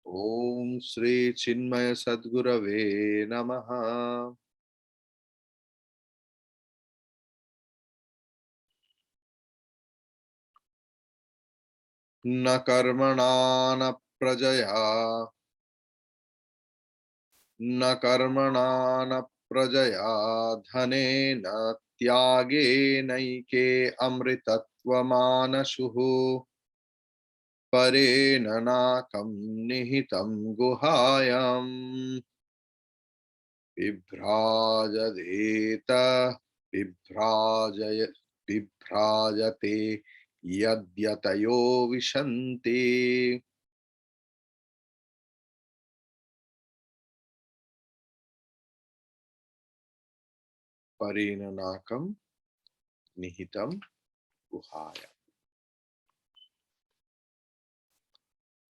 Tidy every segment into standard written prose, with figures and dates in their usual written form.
Om Shri Chinmaya Sadgurave Namaha. Na karmana na prajaya, na karmana na prajaya dhane na tyage naike amritatva manashuhu pare nanakam nihitam guhayam Vibhrajadeta Vibhrajaya Vibhrajate Yadyatayo Vishanti Parinanakam Nihitam Guhaya.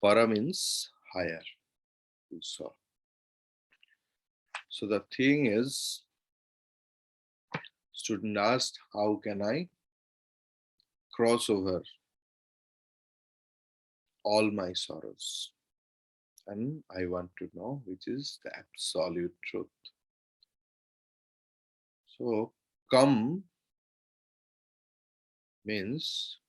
Para means higher. So the thing is, student asked, how can I cross over all my sorrows? And I want to know which is the absolute truth. So, come means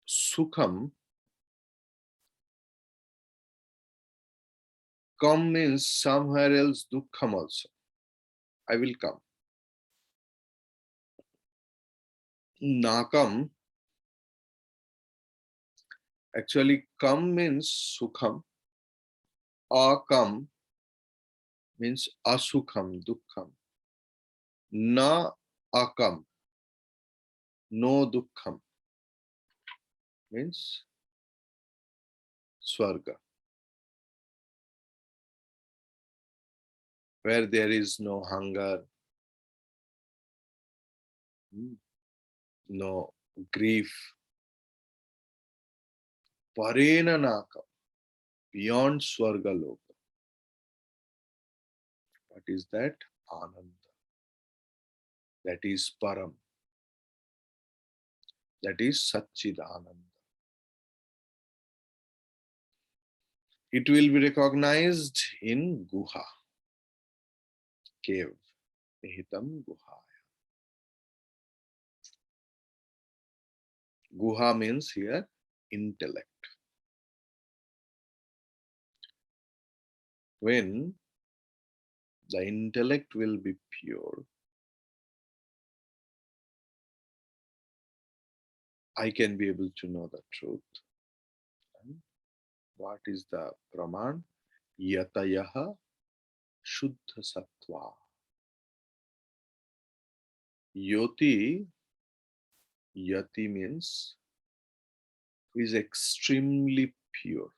Sukham. Come means somewhere else Dukkham also. I will come. Nakam. Actually, come means Sukham. Akam means Asukham, Dukkham. Na akam. No Dukkham means Swarga. Where there is no hunger, no grief. Parena Nakam. Beyond Swarga Loka. What is that? Ananda. That is Param. That is Satchidananda. It will be recognized in Guha, cave. Nihitam Guhaya. Guha means here intellect. When the intellect will be pure, I can be able to know the truth. And what is the Praman? Yatayaha Shuddha Sattva. Yoti, Yati means who is extremely pure.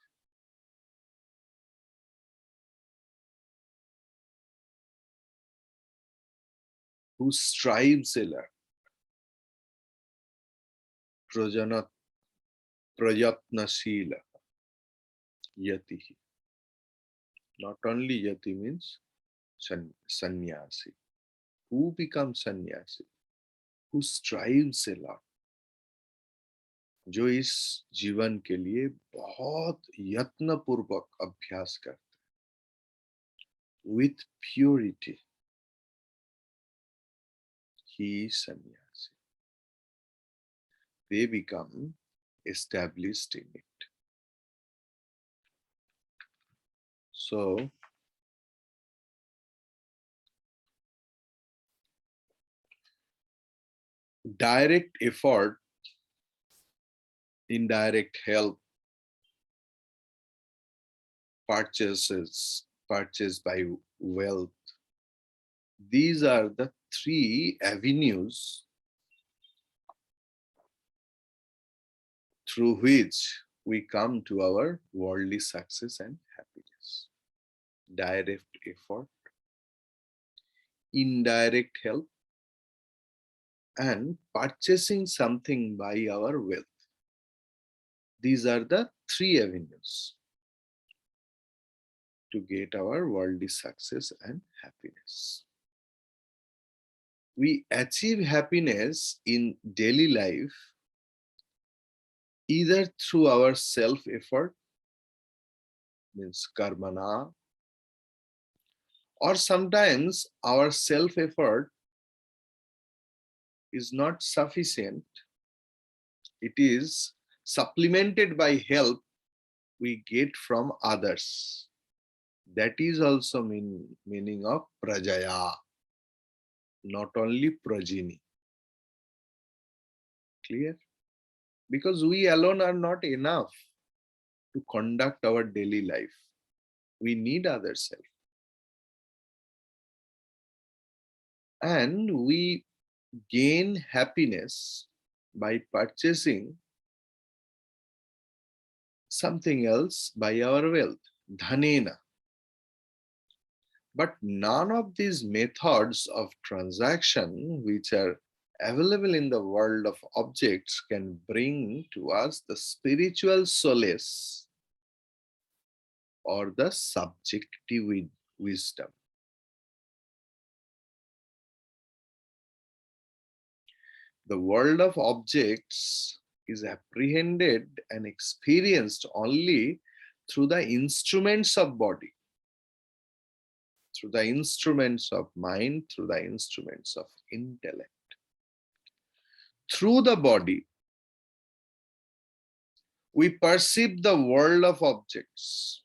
Who strives a lot. Prayatnashila. Yati. Not only Yati means sannyasi. Who becomes sannyasi? Who strives a lot. जो इस जीवन के लिए बहुत यत्न पूर्वक अभ्यास करते हैं with purity, he is sannyasi. They become established in it. So direct effort, indirect help, purchased by wealth. These are the three avenues through which we come to our worldly success and happiness. Direct effort, indirect help, and purchasing something by our wealth. These are the three avenues to get our worldly success and happiness. we achieve happiness in daily life either through our self effort, means karmana, or sometimes our self effort is not sufficient. It is supplemented by help we get from others. That is also meaning of prajaya, not only prajini. Clear? Because we alone are not enough to conduct our daily life. We need others' help. And we gain happiness by purchasing something else by our wealth, dhanena. But none of these methods of transaction which are available in the world of objects can bring to us the spiritual solace or the subjective wisdom. The world of objects is apprehended and experienced only through the instruments of body, through the instruments of mind, through the instruments of intellect. Through the body, we perceive the world of objects.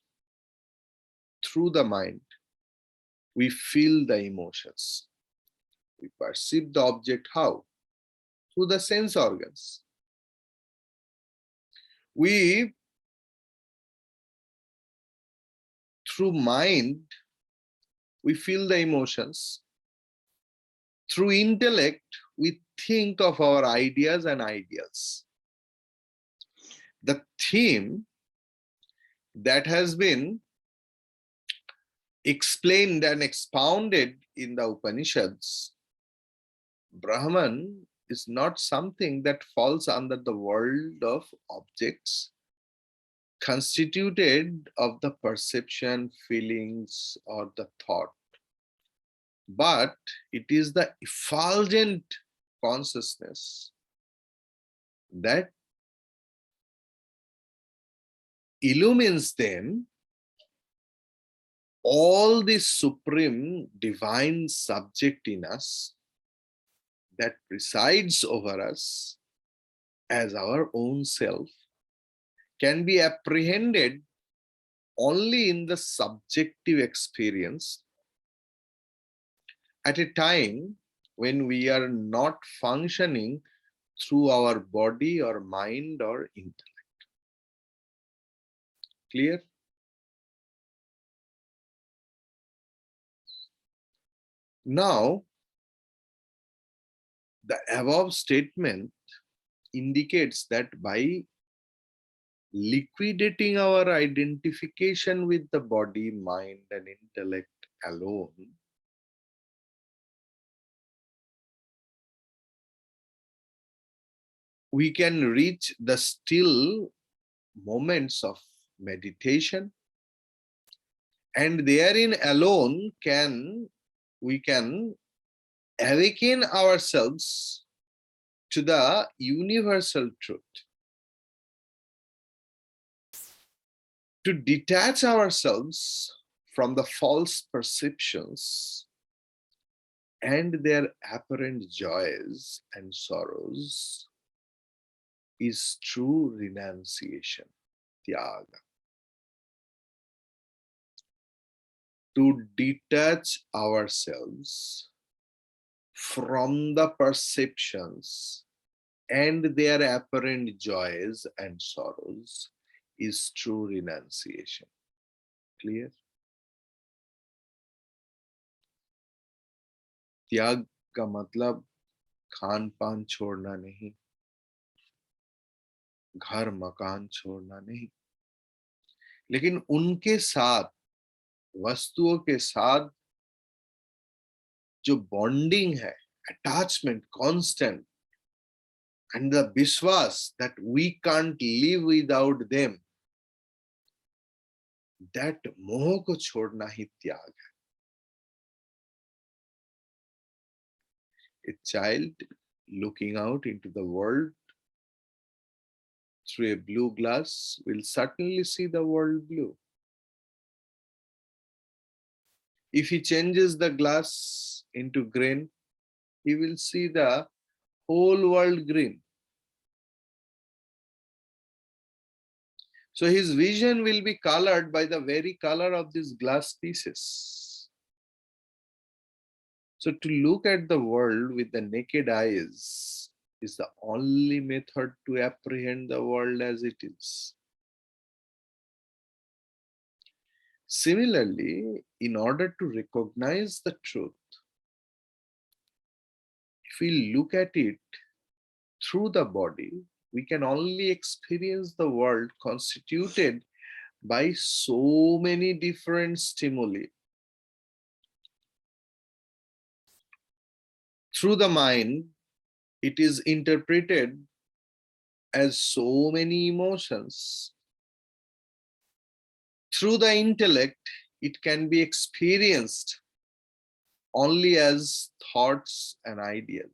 Through the mind, we feel the emotions. We perceive the object how? Through the sense organs. We, through mind, we feel the emotions. Through intellect, we think of our ideas and ideals. The theme that has been explained and expounded in the Upanishads, Brahman is not something that falls under the world of objects constituted of the perception, feelings, or the thought, but it is the effulgent consciousness that illumines them, all the supreme divine subject in us that presides over us as our own self can be apprehended only in the subjective experience at a time when we are not functioning through our body or mind or intellect. Clear? Now, the above statement indicates that by liquidating our identification with the body, mind, and intellect alone, we can reach the still moments of meditation, and therein alone we can awaken ourselves to the universal truth, to detach ourselves from the false perceptions and their apparent joys and sorrows is true renunciation, tyaga. To detach ourselves from the perceptions and their apparent joys and sorrows is true renunciation. Clear? त्याग का मतलब खान पान छोड़ना नहीं, घर मकान छोड़ना नहीं, लेकिन उनके साथ, वस्तुओं के साथ जो बॉन्डिंग है, attachment constant, and the vishwas that we can't live without them, that मोह को छोड़ना ही त्याग है. A child looking out into the world through a blue glass will certainly see the world blue. If he changes the glass into green, he will see the whole world green. So his vision will be colored by the very color of these glass pieces. So to look at the world with the naked eyes is the only method to apprehend the world as it is. Similarly, in order to recognize the truth, if we look at it through the body, we can only experience the world constituted by so many different stimuli. Through the mind, it is interpreted as so many emotions. Through the intellect, it can be experienced only as thoughts and ideas.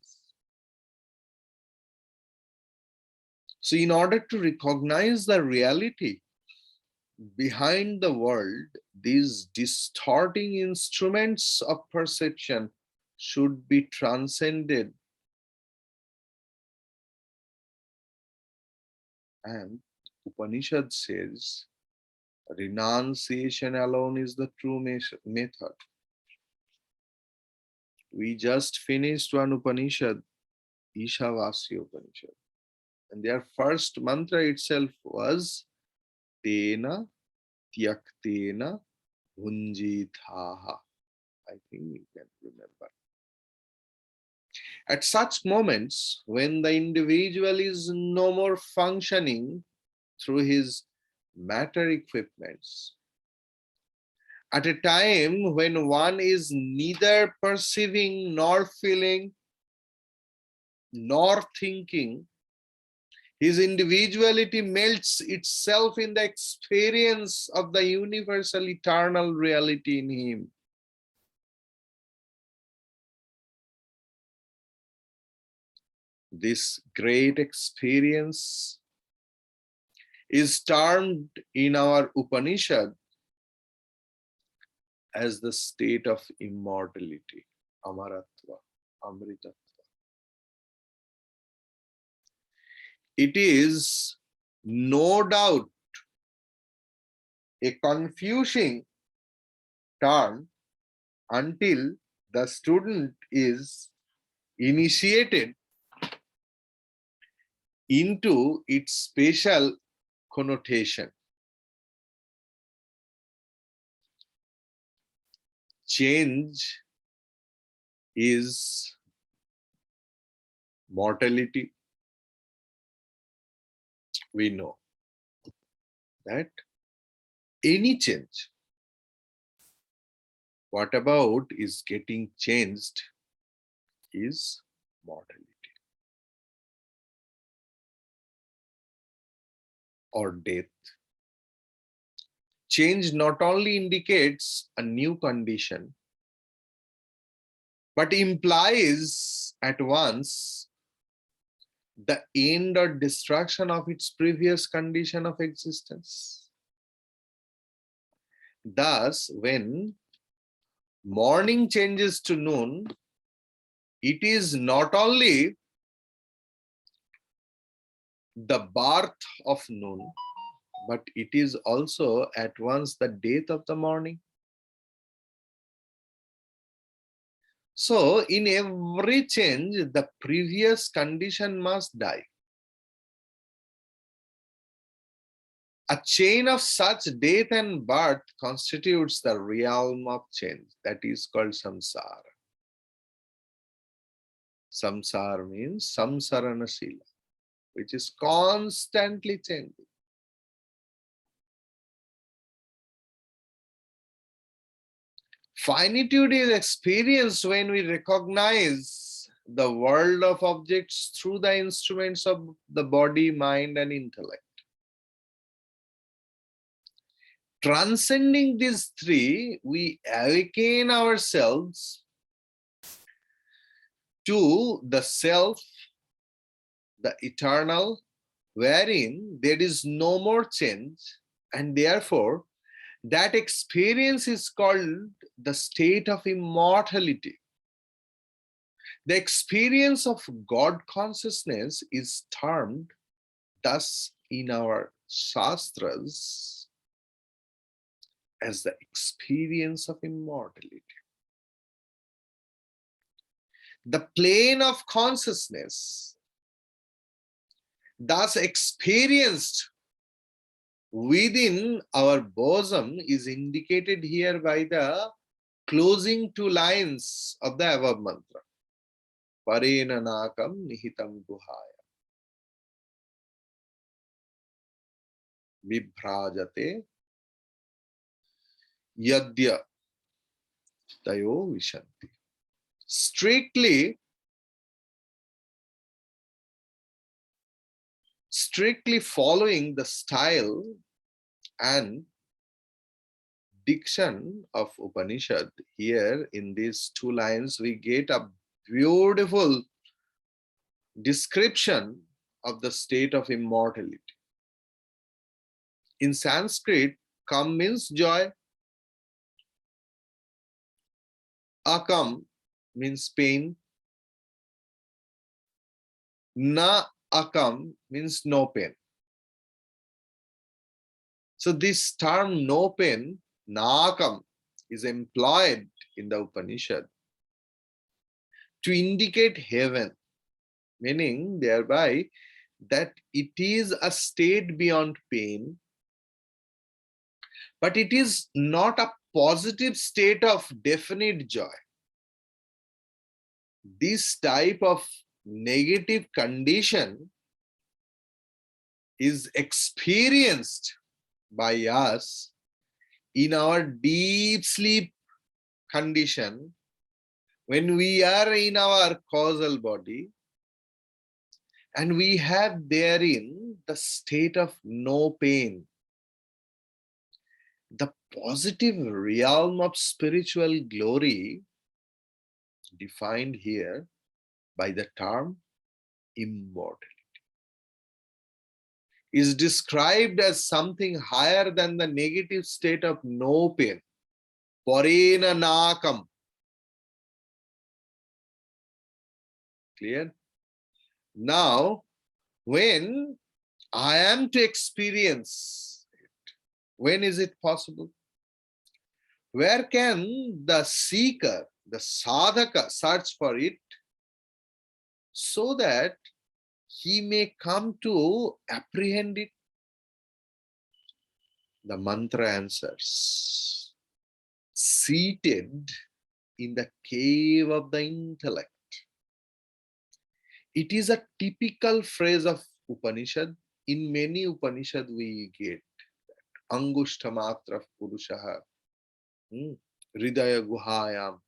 So, in order to recognize the reality behind the world, these distorting instruments of perception should be transcended. And Upanishad says, renunciation alone is the true method. We just finished one Upanishad, Ishavasya Upanishad. And their first mantra itself was Tena Tyaktena Bhunjithaha. I think you can remember. At such moments, when the individual is no more functioning through his matter equipments, at a time when one is neither perceiving nor feeling nor thinking, his individuality melts itself in the experience of the universal eternal reality in him. This great experience is termed in our Upanishad as the state of immortality, Amaratva, Amritatva. It is no doubt a confusing term until the student is initiated into its special connotation. Change is mortality. We know that any change, what about is getting changed, is mortality or death. Change not only indicates a new condition, but implies at once the end or destruction of its previous condition of existence. Thus, when morning changes to noon, it is not only the birth of noon, but it is also at once the death of the morning. So, in every change, the previous condition must die. A chain of such death and birth constitutes the realm of change, that is called samsara. Samsara means samsaranasila, which is constantly changing. Finitude is experienced when we recognize the world of objects through the instruments of the body, mind, and intellect. Transcending these three, we awaken ourselves to the self, the eternal, wherein there is no more change, and therefore that experience is called the state of immortality. The experience of God consciousness is termed thus in our Shastras as the experience of immortality. The plane of consciousness thus experienced within our bosom is indicated here by the closing two lines of the above mantra. Parena nakam nihitam guhaya vibhrajate yadya tayo vishanti. Strictly following the style and diction of Upanishad, here in these two lines we get a beautiful description of the state of immortality. In Sanskrit, kam means joy, akam means pain, na akam means no pain. So this term no pain, nakam, is employed in the Upanishad to indicate heaven, meaning thereby that it is a state beyond pain, but it is not a positive state of definite joy. This type of negative condition is experienced by us in our deep sleep condition when we are in our causal body and we have therein the state of no pain. The positive realm of spiritual glory defined here by the term immortality is described as something higher than the negative state of no pain. Parena nakam. Clear? Now, when I am to experience it, when is it possible? Where can the seeker, the sadhaka, search for it so that he may come to apprehend it? The mantra answers, seated in the cave of the intellect. It is a typical phrase of Upanishad. In many Upanishad we get Angushtamatra Purushaha, Hridaya Guhayam.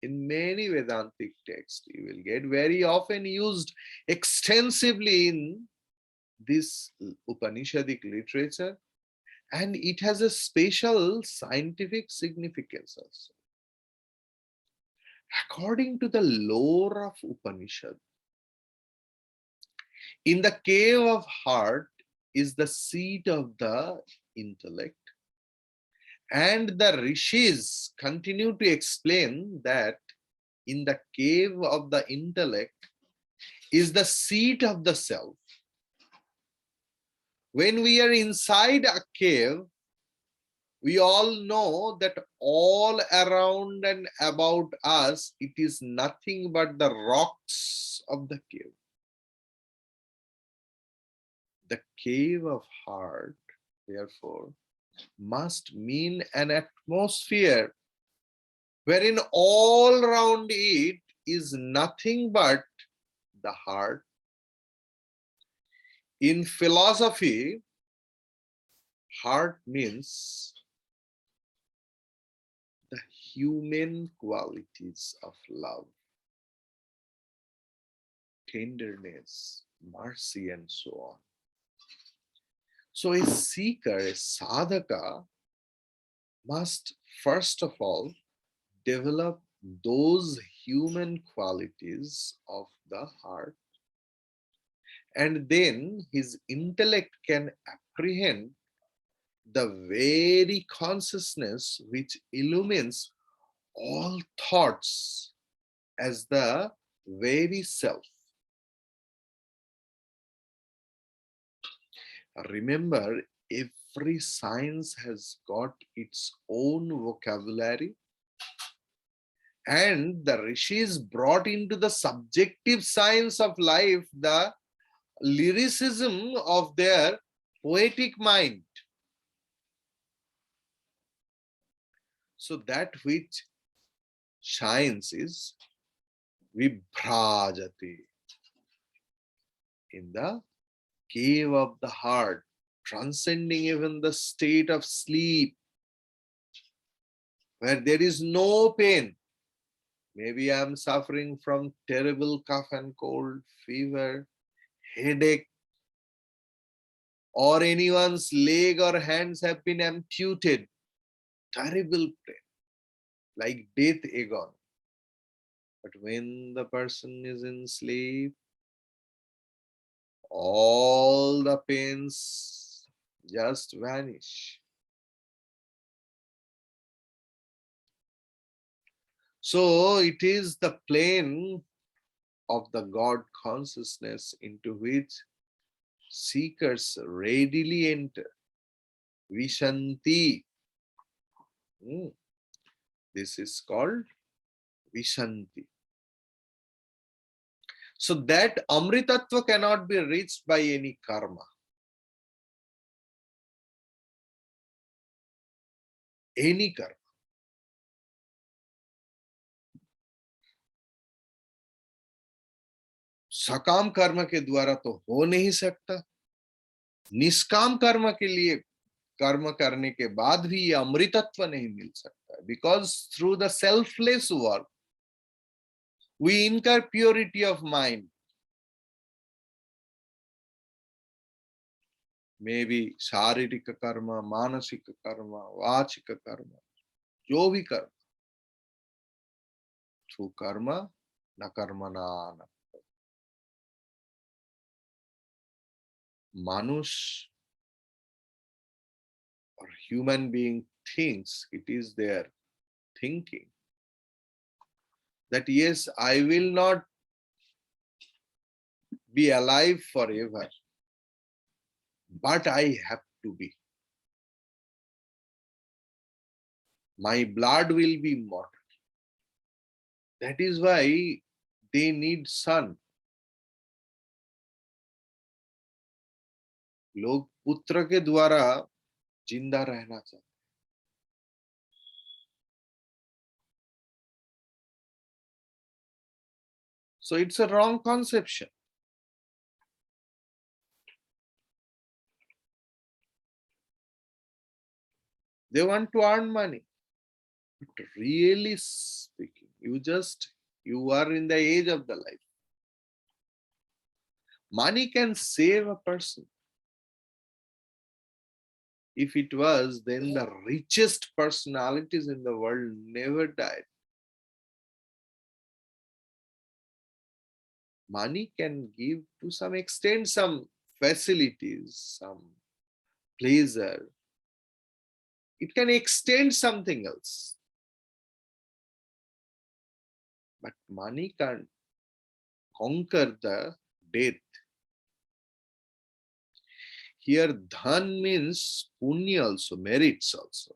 In many Vedantic texts you will get very often used extensively in this Upanishadic literature, and it has a special scientific significance also. According to the lore of Upanishad, in the cave of heart is the seat of the intellect, and the rishis continue to explain that in the cave of the intellect is the seat of the self. When we are inside a cave, we all know that all around and about us, it is nothing but the rocks of the cave. The cave of heart, therefore, must mean an atmosphere wherein all around it is nothing but the heart. In philosophy, heart means the human qualities of love, tenderness, mercy, and so on. So a seeker, a sadhaka, must first of all develop those human qualities of the heart, and then his intellect can apprehend the very consciousness which illumines all thoughts as the very self. Remember, every science has got its own vocabulary, and the rishis brought into the subjective science of life the lyricism of their poetic mind. So that which shines is vibhrajati, in the cave of the heart, transcending even the state of sleep, where there is no pain. Maybe I'm suffering from terrible cough and cold, fever, headache, or anyone's leg or hands have been amputated. Terrible pain, like death agony. But when the person is in sleep, all the pains just vanish. So it is the plane of the God consciousness into which seekers readily enter. Vishanti. This is called Vishanti. So that Amritatva cannot be reached by any karma. Any karma. सकाम कर्म के द्वारा तो हो नहीं सकता. निष्काम कर्म के लिए कर्म करने के बाद भी ये अमृतत्व नहीं मिल सकता. Because through the selfless work, we incur purity of mind. Maybe शारीरिक कर्म, मानसिक कर्म, वाचिक कर्म, जो भी कर्म, through karma na karmana na. Manush or human being thinks, it is their thinking that yes, I will not be alive forever, but I have to be. My blood will be mortal. That is why they need sun. लोग पुत्र के द्वारा जिंदा रहना चाहते. So it's a wrong conception. They want to earn money. But really speaking, you are in the age of the life. Money can save a person. If it was, then the richest personalities in the world never died. Money can give to some extent some facilities, some pleasure. It can extend something else. But money can't conquer the death. Here, dhan means punya also, merits also.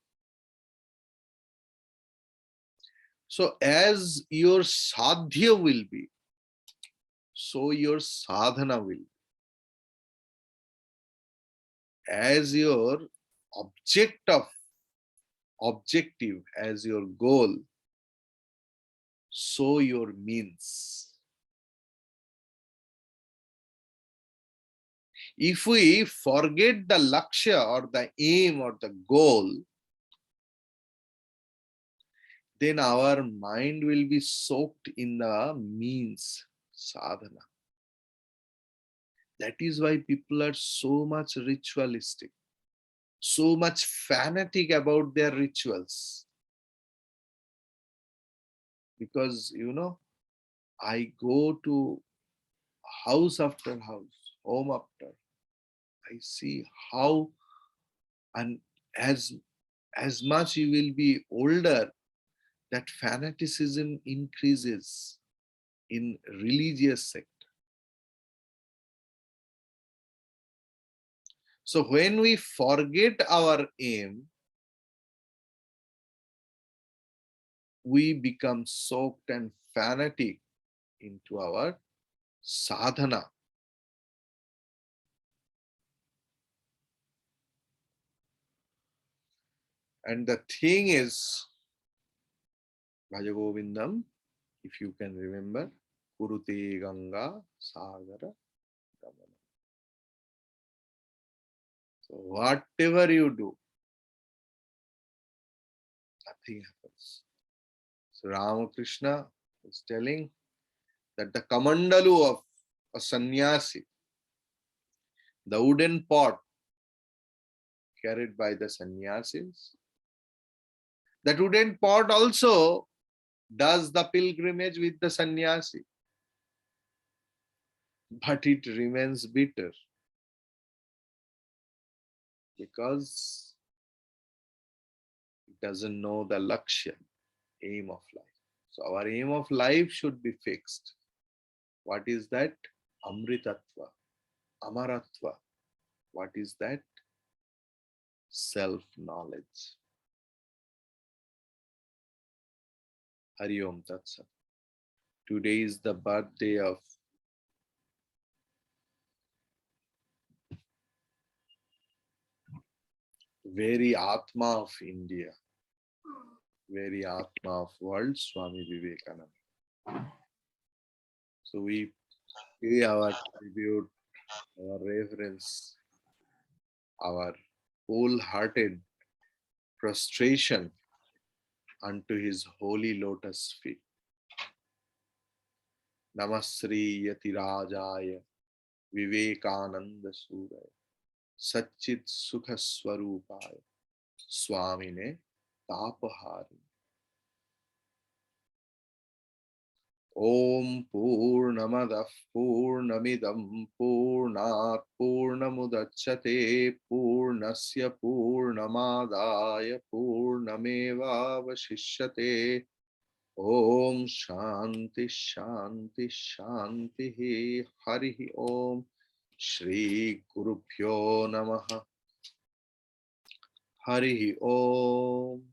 So, as your sadhya will be, so your sadhana will be. As your objective, as your goal, so your means. If we forget the lakshya or the aim or the goal, then our mind will be soaked in the means, sadhana. That is why people are so much ritualistic, so much fanatic about their rituals. Because, I go to house after house, home after, I see how, and as much you will be older, that fanaticism increases in religious sector. So when we forget our aim, we become soaked and fanatic into our sadhana. And the thing is, Bhaja Govindam, if you can remember, Kurute Ganga Sagara Gamana. So whatever you do, nothing happens. So Ramakrishna is telling that the kamandalu of a sannyasi, the wooden pot carried by the sannyasis, that wooden pot also does the pilgrimage with the sannyasi, but it remains bitter because it doesn't know the lakshya, aim of life. So our aim of life should be fixed. What is that? Amritatva, Amaratva. What is that? Self-knowledge. Hari Om Tat Sat. Today is the birthday of very Atma of India, very Atma of world, Swami Vivekananda. So we pay our tribute, our reverence, our wholehearted prostration unto his holy lotus feet. Namasri Yatirajaya Vivekananda Suraya Satchit Sukha Swarupaya Swamine Tapahari. Om Purnamadah Purnamidam Purnat Purnamudachyate Purnasya Purnamadaya Purnameva Vashishyate. Om Shanti Shanti Shanti Hari Om Shri Gurubhyo Namaha Hari Om.